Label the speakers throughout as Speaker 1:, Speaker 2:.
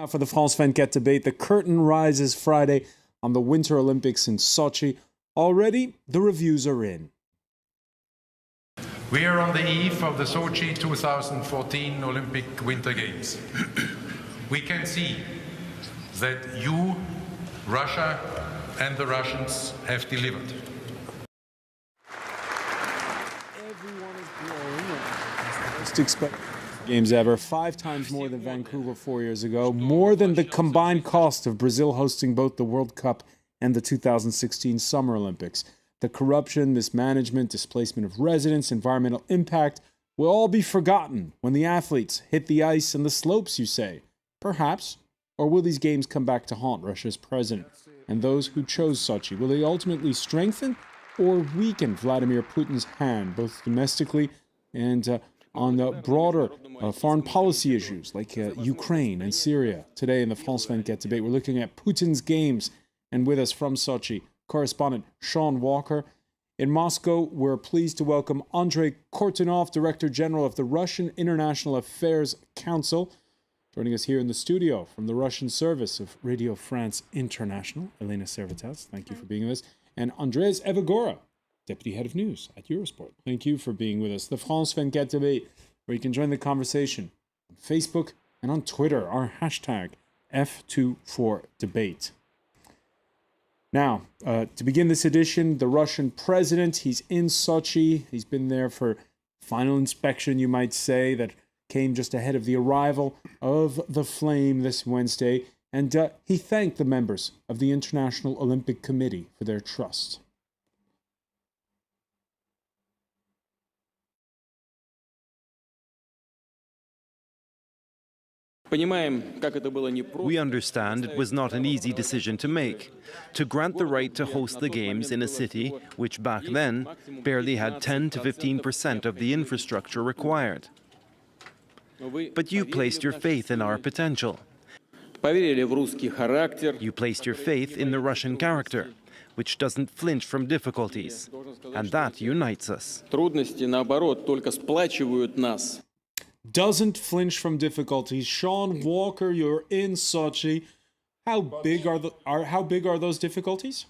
Speaker 1: Now for the France24 debate, the curtain rises Friday on the Winter Olympics in Sochi. Already, the reviews are in.
Speaker 2: We are on the eve of the Sochi 2014 Olympic Winter Games. We can see that you, Russia, and the Russians have delivered.
Speaker 1: Everyone is glowing. Most expected games ever, 5 times more than Vancouver 4 years ago, more than the combined cost of Brazil hosting both the World Cup and the 2016 Summer Olympics. The corruption, mismanagement, displacement of residents, environmental impact will all be forgotten when the athletes hit the ice and the slopes, you say. Perhaps. Or will these games come back to haunt Russia's president and those who chose Sochi? Will they ultimately strengthen or weaken Vladimir Putin's hand, both domestically and on the broader foreign policy issues like Ukraine and Syria? Today in the France24 debate, we're looking at Putin's games. And with us from Sochi, correspondent Shaun Walker. In Moscow, we're pleased to welcome Andrey Kortunov, Director General of the Russian International Affairs Council. Joining us here in the studio from the Russian service of Radio France International, Elene, SERVETTAZ. Thank you for being with us. And Andreas Evagora, Deputy Head of News at Eurosport. Thank you for being with us. The France24 debate, where you can join the conversation on Facebook and on Twitter. Our hashtag F24debate. Now, to begin this edition, the Russian president, he's in Sochi. He's been there for final inspection, you might say, that came just ahead of the arrival of the flame this Wednesday. And he thanked the members of the International Olympic Committee for their trust.
Speaker 3: We understand it was not an easy decision to make, to grant the right to host the Games in a city which back then barely had 10 to 15% of the infrastructure required. But you placed your faith in our potential. You placed your faith in the Russian character, which doesn't flinch from difficulties, and that unites us.
Speaker 1: Doesn't flinch from difficulties. Shaun Walker, you're in Sochi. How big are those difficulties?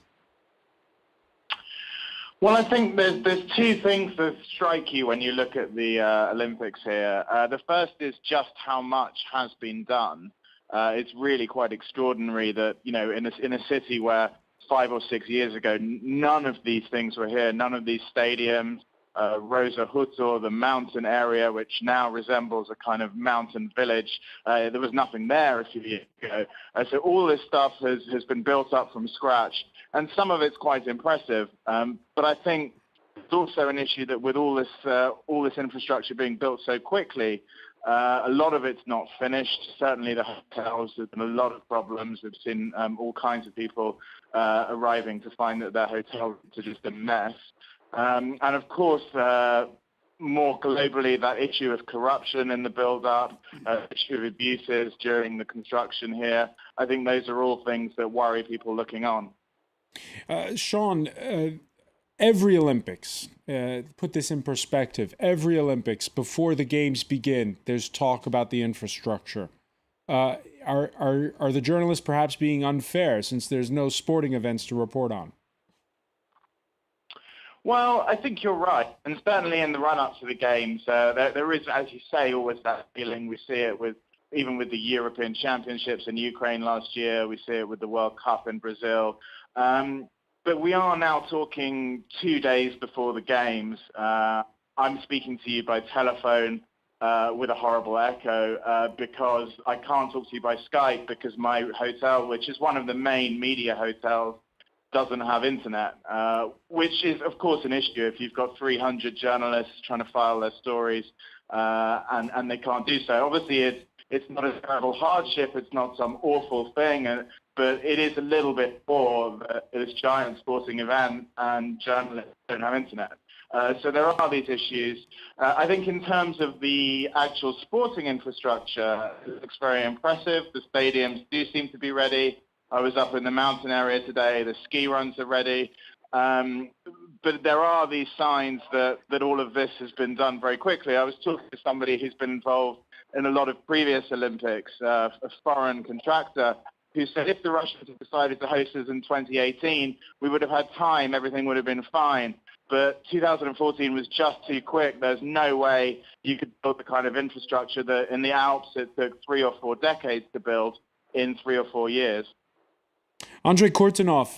Speaker 4: Well, I think there's two things that strike you when you look at the Olympics here. The first is just how much has been done. It's really quite extraordinary that, you know, in a city where 5 or 6 years ago none of these things were here, none of these stadiums. Rosa Hutor, the mountain area, which now resembles a kind of mountain village. There was nothing there a few years ago. So all this stuff has been built up from scratch, and some of it's quite impressive. But I think it's also an issue that with all this infrastructure being built so quickly, a lot of it's not finished. Certainly the hotels, there's been a lot of problems. We've seen all kinds of people arriving to find that their hotels are just a mess. And of course, more globally, that issue of corruption in the build-up, issue of abuses during the construction here, I think those are all things that worry people looking on.
Speaker 1: Shaun, every Olympics, put this in perspective, every Olympics, before the games begin, there's talk about the infrastructure. Are the journalists perhaps being unfair since there's no sporting events to report on?
Speaker 4: Well, I think you're right, and certainly in the run-up to the games, there is, as you say, always that feeling. We see it even with the European Championships in Ukraine last year. We see it with the World Cup in Brazil. But we are now talking 2 days before the games. I'm speaking to you by telephone with a horrible echo because I can't talk to you by Skype because my hotel, which is one of the main media hotels, doesn't have internet, which is, of course, an issue if you've got 300 journalists trying to file their stories and they can't do so. Obviously, it's not a terrible hardship. It's not some awful thing, but it is a little bit poor that this giant sporting event and journalists don't have internet. So there are these issues. I think in terms of the actual sporting infrastructure, it looks very impressive. The stadiums do seem to be ready. I was up in the mountain area today. The ski runs are ready. But there are these signs that all of this has been done very quickly. I was talking to somebody who's been involved in a lot of previous Olympics, a foreign contractor, who said if the Russians had decided to host us in 2018, we would have had time, everything would have been fine. But 2014 was just too quick. There's no way you could build the kind of infrastructure that in the Alps it took 3 or 4 decades to build in 3 or 4 years.
Speaker 1: Andrey Kortunov,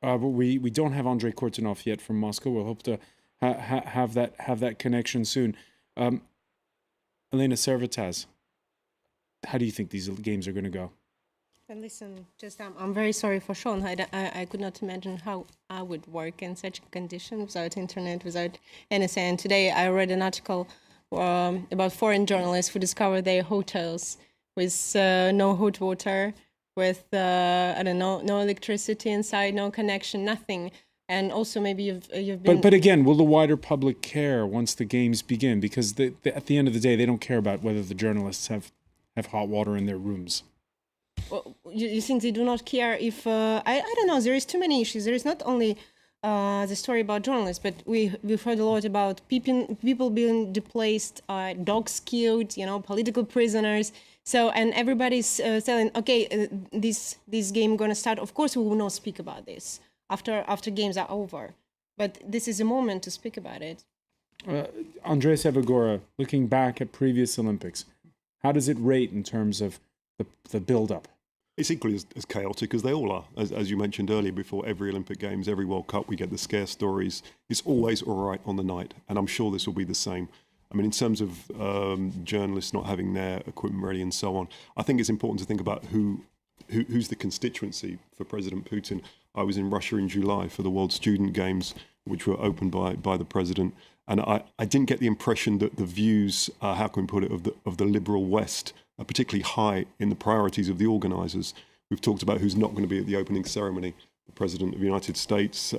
Speaker 1: we don't have Andrey Kortunov yet from Moscow. We'll hope to have that connection soon. Elene, SERVETTAZ, how do you think these games are going to go?
Speaker 5: And listen, just I'm very sorry for Shaun. I could not imagine how I would work in such conditions without internet, without anything. And today I read an article about foreign journalists who discovered their hotels with no hot water, with I don't know, no electricity inside, no connection, nothing. And also maybe you've been.
Speaker 1: But again, will the wider public care once the games begin? Because at the end of the day, they don't care about whether the journalists have hot water in their rooms.
Speaker 5: Well, you think they do not care if I don't know, there is too many issues. There is not only the story about journalists, but we've heard a lot about people being displaced, dogs killed, political prisoners. So, and everybody's saying, okay, this game gonna start. Of course, we will not speak about this after games are over, but this is a moment to speak about it.
Speaker 1: Andreas Evagora, looking back at previous Olympics, how does it rate in terms of the build-up?
Speaker 6: It's equally as chaotic as they all are. As you mentioned earlier, before every Olympic Games, every World Cup, we get the scare stories. It's always all right on the night, and I'm sure this will be the same. I mean, in terms of journalists not having their equipment ready and so on, I think it's important to think about who's the constituency for President Putin. I was in Russia in July for the World Student Games, which were opened by the president, and I didn't get the impression that the views, how can we put it, of the liberal West are particularly high in the priorities of the organisers. We've talked about who's not going to be at the opening ceremony: the President of the United States,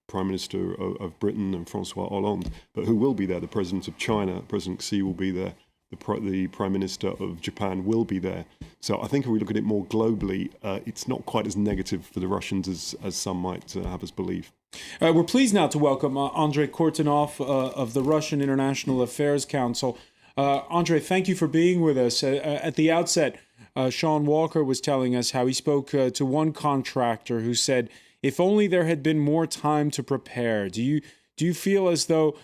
Speaker 6: Prime Minister of Britain, and François Hollande. But who will be there? The President of China, President Xi, will be there. The Prime Minister of Japan will be there. So I think if we look at it more globally, it's not quite as negative for the Russians as some might have us believe.
Speaker 1: We're pleased now to welcome Andrey Kortunov of the Russian International Affairs Council. Andrey, thank you for being with us. At the outset, Shaun Walker was telling us how he spoke to one contractor who said, if only there had been more time to prepare. Do you feel as though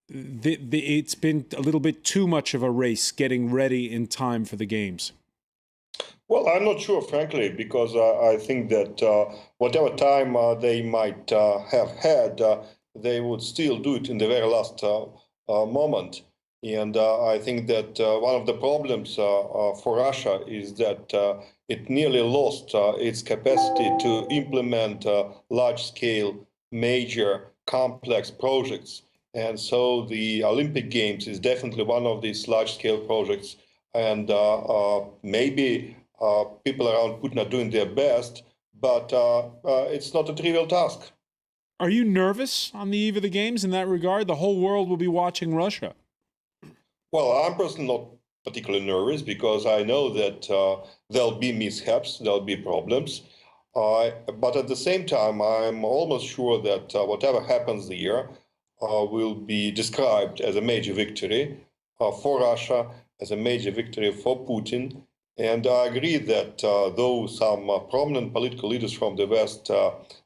Speaker 1: it's been a little bit too much of a race getting ready in time for the games?
Speaker 7: Well, I'm not sure, frankly, because I think that whatever time they might have had, they would still do it in the very last moment. And I think that one of the problems for Russia is that it nearly lost its capacity to implement large-scale, major, complex projects. And so the Olympic Games is definitely one of these large-scale projects. And maybe people around Putin are doing their best, but it's not a trivial task.
Speaker 1: Are you nervous on the eve of the Games in that regard? The whole world will be watching Russia.
Speaker 7: Well, I'm personally not particularly nervous because I know that there'll be mishaps, there'll be problems. But at the same time, I'm almost sure that whatever happens there will be described as a major victory for Russia, as a major victory for Putin. And I agree that though some prominent political leaders from the West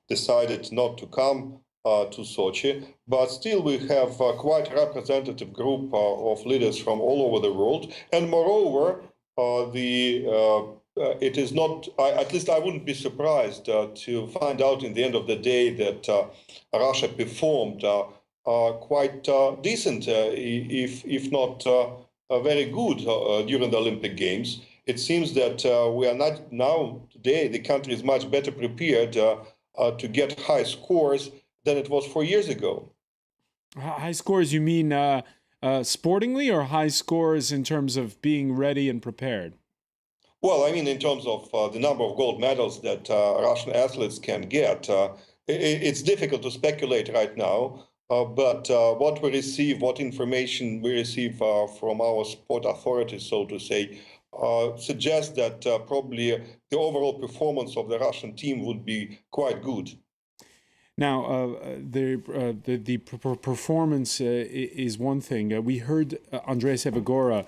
Speaker 7: decided not to come to Sochi, but still we have quite a representative group of leaders from all over the world. And moreover, it is not, at least I wouldn't be surprised to find out in the end of the day that Russia performed quite decent, if not very good during the Olympic Games. It seems that we are not now, today, the country is much better prepared to get high scores than it was 4 years ago.
Speaker 1: High scores, you mean sportingly, or high scores in terms of being ready and prepared?
Speaker 7: Well, I mean in terms of the number of gold medals that Russian athletes can get. It's difficult to speculate right now, but what we receive, what information we receive from our sport authorities, so to say, suggests that probably the overall performance of the Russian team would be quite good.
Speaker 1: Now, the performance is one thing. We heard Andreas Evagora,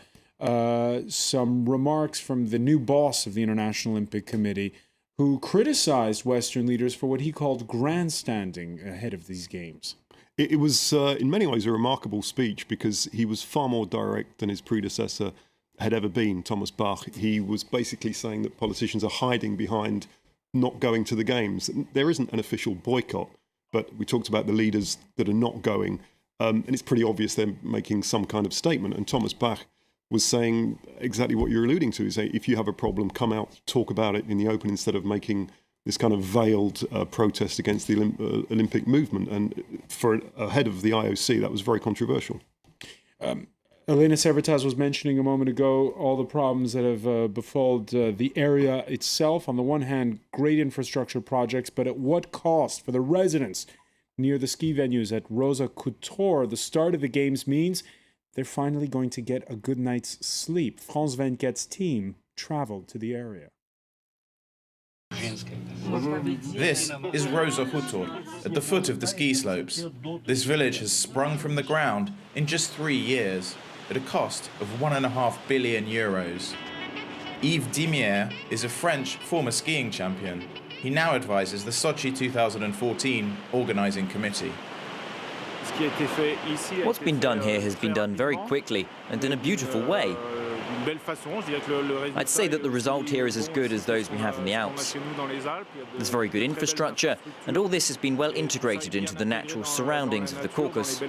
Speaker 1: some remarks from the new boss of the International Olympic Committee, who criticized Western leaders for what he called grandstanding ahead of these games.
Speaker 6: It was, in many ways, a remarkable speech because he was far more direct than his predecessor had ever been, Thomas Bach. He was basically saying that politicians are hiding behind not going to the games. There isn't an official boycott, but we talked about the leaders that are not going, and it's pretty obvious they're making some kind of statement. And Thomas Bach was saying exactly what you're alluding to. He's saying, if you have a problem, come out, talk about it in the open instead of making this kind of veiled protest against the Olympic movement. And for a head of the IOC, that was very controversial.
Speaker 1: Elene, SERVETTAZ was mentioning a moment ago all the problems that have befallen the area itself. On the one hand, great infrastructure projects, but at what cost for the residents near the ski venues at Rosa Couture? The start of the games means they're finally going to get a good night's sleep. France24's team traveled to the area.
Speaker 8: This is Rosa Couture, at the foot of the ski slopes. This village has sprung from the ground in just 3 years, at a cost of €1.5 billion. Yves Dimier is a French former skiing champion. He now advises the Sochi 2014 organising committee.
Speaker 9: What's been done here has been done very quickly and in a beautiful way. I'd say that the result here is as good as those we have in the Alps. There's very good infrastructure, and all this has been well integrated into the natural surroundings of the Caucasus.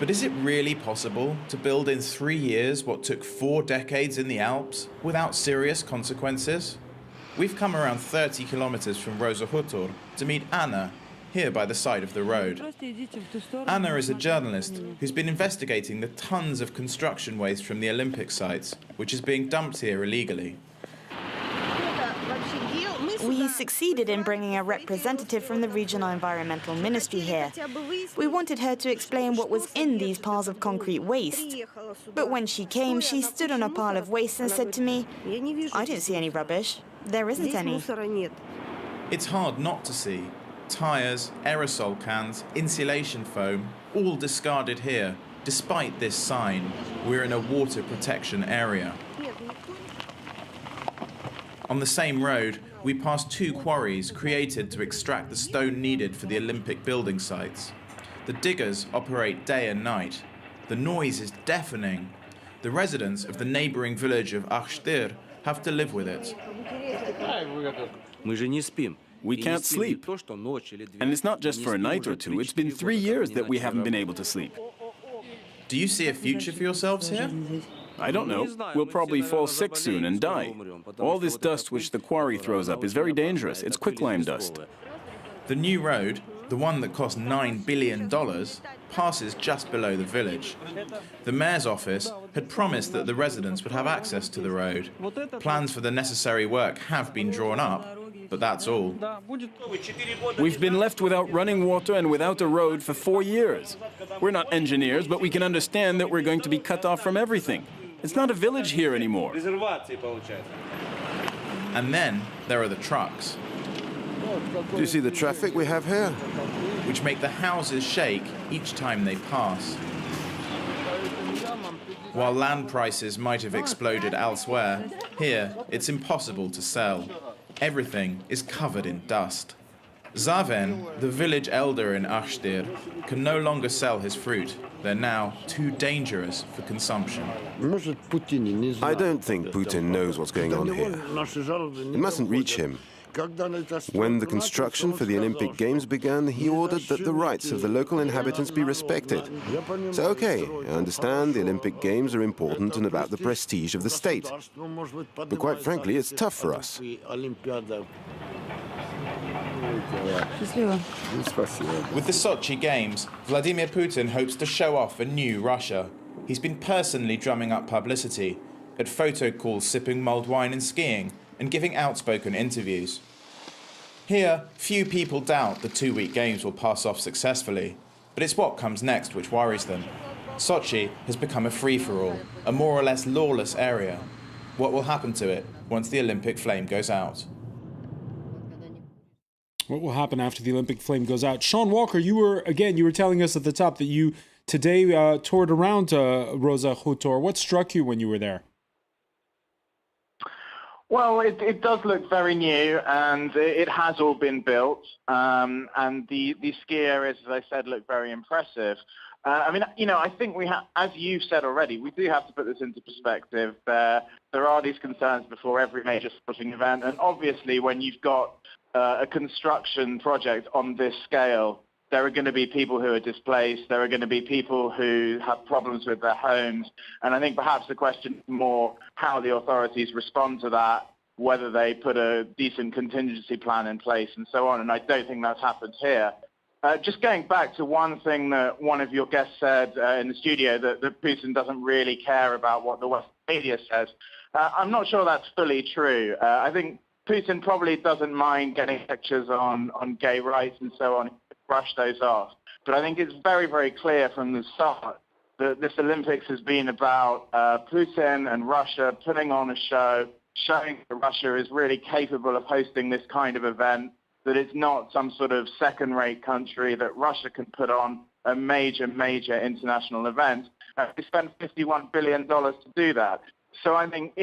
Speaker 8: But is it really possible to build in 3 years what took 4 decades in the Alps without serious consequences? We've come around 30 kilometers from Rosa Couture to meet Anna, here by the side of the road. Anna is a journalist who's been investigating the tons of construction waste from the Olympic sites, which is being dumped here illegally.
Speaker 10: We succeeded in bringing a representative from the Regional Environmental Ministry here. We wanted her to explain what was in these piles of concrete waste. But when she came, she stood on a pile of waste and said to me, "I don't see any rubbish. There isn't any."
Speaker 8: It's hard not to see. Tires, aerosol cans, insulation foam, all discarded here, despite this sign. We're in a water protection area. On the same road, we passed 2 quarries created to extract the stone needed for the Olympic building sites. The diggers operate day and night. The noise is deafening. The residents of the neighboring village of Akhshtir have to live with it.
Speaker 11: We can't sleep. And it's not just for a night or two. It's been 3 years that we haven't been able to sleep.
Speaker 8: Do you see a future for yourselves here?
Speaker 11: I don't know. We'll probably fall sick soon and die. All this dust which the quarry throws up is very dangerous. It's quicklime dust.
Speaker 8: The new road, the one that cost $9 billion, passes just below the village. The mayor's office had promised that the residents would have access to the road. Plans for the necessary work have been drawn up, but that's all.
Speaker 11: We've been left without running water and without a road for 4 years. We're not engineers, but we can understand that we're going to be cut off from everything. It's not a village here anymore.
Speaker 8: And then there are the trucks.
Speaker 12: Do you see the traffic we have here?
Speaker 8: Which make the houses shake each time they pass. While land prices might have exploded elsewhere, here it's impossible to sell. Everything is covered in dust. Zaven, the village elder in Akhshtir, can no longer sell his fruit. They're now too dangerous for consumption.
Speaker 12: I don't think Putin knows what's going on here. It mustn't reach him. When the construction for the Olympic Games began, he ordered that the rights of the local inhabitants be respected. So, okay, I understand the Olympic Games are important and about the prestige of the state. But quite frankly, it's tough for us.
Speaker 8: With the Sochi Games, Vladimir Putin hopes to show off a new Russia. He's been personally drumming up publicity, at photo calls sipping mulled wine and skiing, and giving outspoken interviews. Here, few people doubt the 2-week games will pass off successfully, but it's what comes next which worries them. Sochi has become a free-for-all, a more or less lawless area. What will happen to it once the Olympic flame goes out?
Speaker 1: What will happen after the Olympic flame goes out? Shaun Walker, you were telling us at the top that you today toured around Rosa Khutor. What struck you when you were there?
Speaker 4: Well, it does look very new, and it has all been built. And the ski areas, as I said, look very impressive. I mean, I think we have, as you've said already, we do have to put this into perspective. There are these concerns before every major sporting event, and obviously when you've got a construction project on this scale, there are going to be people who are displaced, there are going to be people who have problems with their homes, and I think perhaps the question is more how the authorities respond to that, whether they put a decent contingency plan in place and so on, and I don't think that's happened here. Just going back to one thing that one of your guests said in the studio, that Putin doesn't really care about what the Western media says. I'm not sure that's fully true. I think Putin probably doesn't mind getting lectures on gay rights and so on, brush those off. But I think it's very, very clear from the start that this Olympics has been about Putin and Russia putting on a show, showing that Russia is really capable of hosting this kind of event, that it's not some sort of second-rate country, that Russia can put on a major, major international event. They spent $51 billion to do that. So I think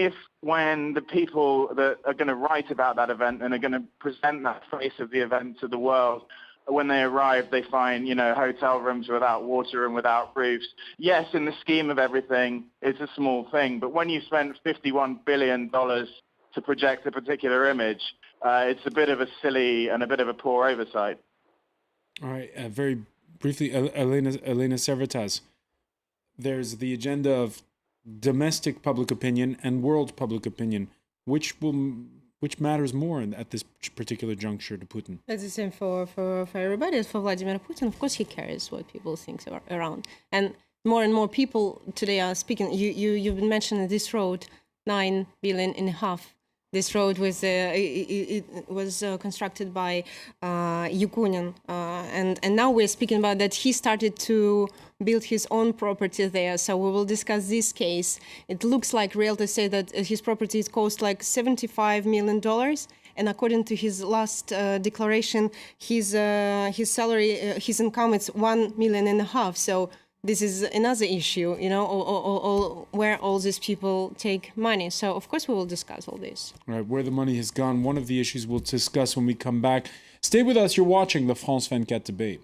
Speaker 4: when the people that are going to write about that event and are going to present that face of the event to the world, when they arrive, they find, hotel rooms without water and without roofs. Yes, in the scheme of everything, it's a small thing. But when you spend $51 billion to project a particular image, it's a bit of a silly and a bit of a poor oversight.
Speaker 1: All right. Very briefly, Elene SERVETTAZ. There's the agenda of domestic public opinion and world public opinion. Which matters more at this particular juncture to Putin?
Speaker 5: It's the same for everybody. As for Vladimir Putin, of course he cares what people think around. And more people today are speaking. You've been mentioning this road, $9.5 billion. This road was constructed by Yakunin, and now we're speaking about that he started to build his own property there. So we will discuss this case. It looks like realtors say that his property cost like $75 million, and according to his last declaration, his salary, his income is $1.5 million. So this is another issue, where all these people take money. So, of course, we will discuss all this.
Speaker 1: All right, where the money has gone, one of the issues we'll discuss when we come back. Stay with us. You're watching the France24 debate.